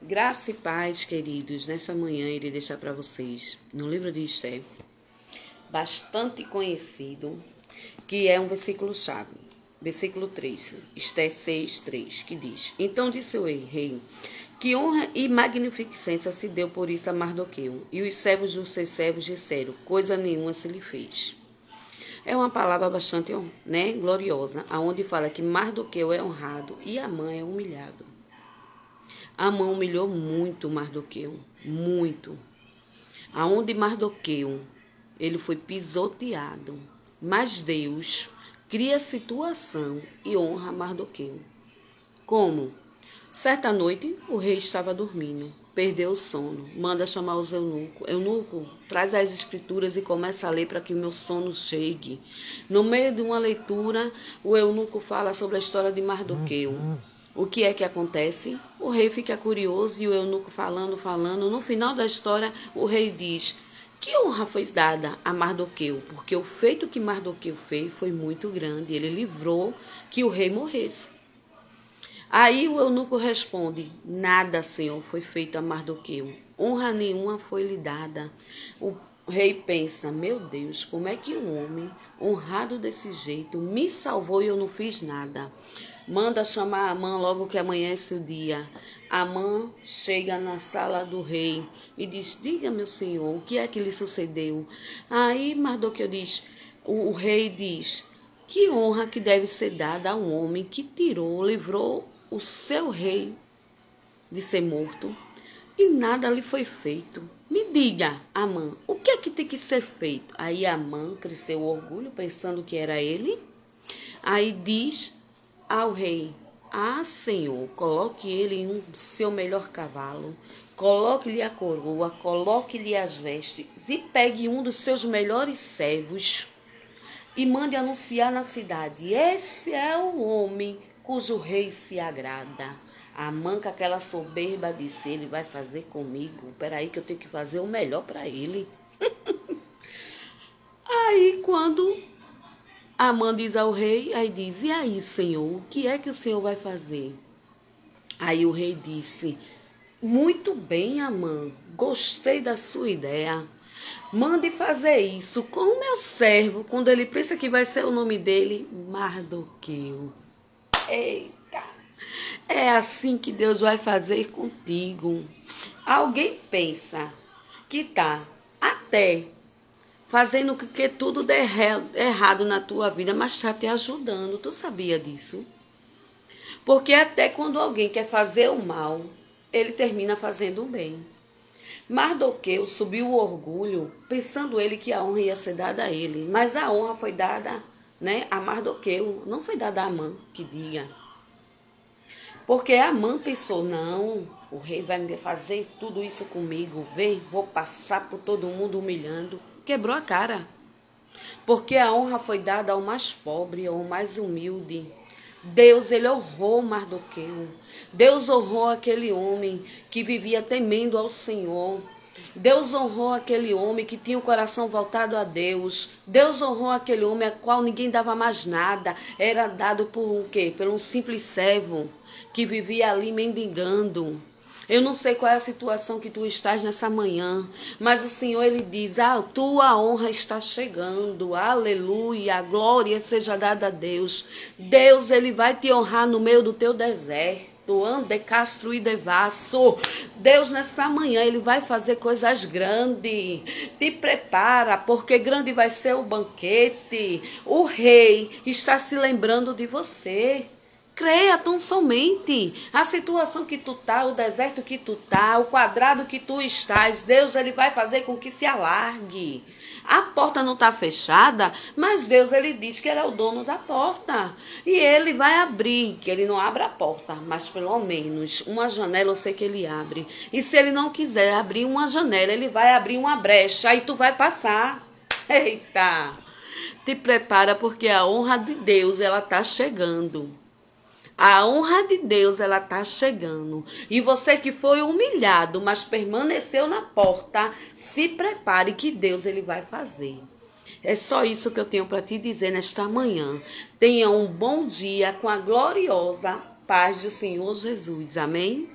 Graça e paz, queridos. Nessa manhã irei deixar para vocês, no livro de Esther, bastante conhecido, que é um versículo-chave. Versículo 3, Esther 6:3, que diz: Então disse o rei, que honra e magnificência se deu por isso a Mardoqueu, e os servos dos seus servos disseram, coisa nenhuma se lhe fez. É uma palavra bastante, gloriosa, aonde fala que Mardoqueu é honrado e Amã é humilhado. Amã humilhou muito Mardoqueu, muito. Aonde Mardoqueu, ele foi pisoteado, mas Deus cria situação e honra Mardoqueu. Como? Certa noite, o rei estava dormindo, perdeu o sono, manda chamar os eunucos. Eunuco, traz as escrituras e começa a ler para que o meu sono chegue. No meio de uma leitura, o eunuco fala sobre a história de Mardoqueu. O que é que acontece? O rei fica curioso e o eunuco falando. No final da história, o rei diz, que honra foi dada a Mardoqueu? Porque o feito que Mardoqueu fez foi muito grande. Ele livrou que o rei morresse. Aí o eunuco responde, nada, Senhor, foi feito a Mardoqueu. Honra nenhuma foi lhe dada. O rei pensa, meu Deus, como é que um homem honrado desse jeito me salvou e eu não fiz nada? Manda chamar Amã logo que amanhece o dia. Amã chega na sala do rei e diz, diga, meu senhor, o que é que lhe sucedeu? Aí Mardoqueu diz, o rei diz, que honra que deve ser dada a um homem que livrou o seu rei de ser morto e nada lhe foi feito. Me diga, Amã, o que é que tem que ser feito? Aí Amã cresceu o orgulho, pensando que era ele. Aí diz ao rei, Senhor, coloque ele em seu melhor cavalo, coloque-lhe a coroa, coloque-lhe as vestes e pegue um dos seus melhores servos e mande anunciar na cidade, esse é o homem cujo rei se agrada. Amã, com aquela soberba, disse, ele vai fazer comigo, peraí que eu tenho que fazer o melhor para ele. Aí quando Amã diz ao rei, aí diz, e aí, senhor, o que é que o senhor vai fazer? Aí o rei disse, muito bem, Amã, gostei da sua ideia. Mande fazer isso com o meu servo, quando ele pensa que vai ser o nome dele, Mardoqueu. Eita, é assim que Deus vai fazer contigo. Alguém pensa que tá até fazendo com que tudo dê errado na tua vida, mas está te ajudando. Tu sabia disso? Porque até quando alguém quer fazer o mal, ele termina fazendo o bem. Mardoqueu subiu o orgulho, pensando ele que a honra ia ser dada a ele. Mas a honra foi dada, a Mardoqueu, não foi dada a Amã, que diga. Porque Amã pensou, não, o rei vai me fazer tudo isso comigo, vou passar por todo mundo humilhando. Quebrou a cara. Porque a honra foi dada ao mais pobre, ao mais humilde. Deus, ele honrou Mardoqueu. Deus honrou aquele homem que vivia temendo ao Senhor. Deus honrou aquele homem que tinha o coração voltado a Deus. Deus honrou aquele homem a qual ninguém dava mais nada. Era dado por um quê? Por um simples servo que vivia ali mendigando. Eu não sei qual é a situação que tu estás nessa manhã, mas o Senhor, ele diz, tua honra está chegando, aleluia, glória seja dada a Deus. Deus, ele vai te honrar no meio do teu deserto, ande castro e devasso. Deus, nessa manhã, ele vai fazer coisas grandes. Te prepara, porque grande vai ser o banquete. O rei está se lembrando de você. Creia tão somente. A situação que tu tá, o deserto que tu tá, o quadrado que tu estás, Deus, ele vai fazer com que se alargue. A porta não está fechada, mas Deus, ele diz que ele é o dono da porta. E ele vai abrir, que ele não abre a porta, mas pelo menos uma janela eu sei que ele abre. E se ele não quiser abrir uma janela, ele vai abrir uma brecha, aí tu vai passar. Eita! Te prepara, porque a honra de Deus, ela está chegando. A honra de Deus, ela está chegando. E você que foi humilhado, mas permaneceu na porta, se prepare que Deus, ele vai fazer. É só isso que eu tenho para te dizer nesta manhã. Tenha um bom dia com a gloriosa paz do Senhor Jesus. Amém?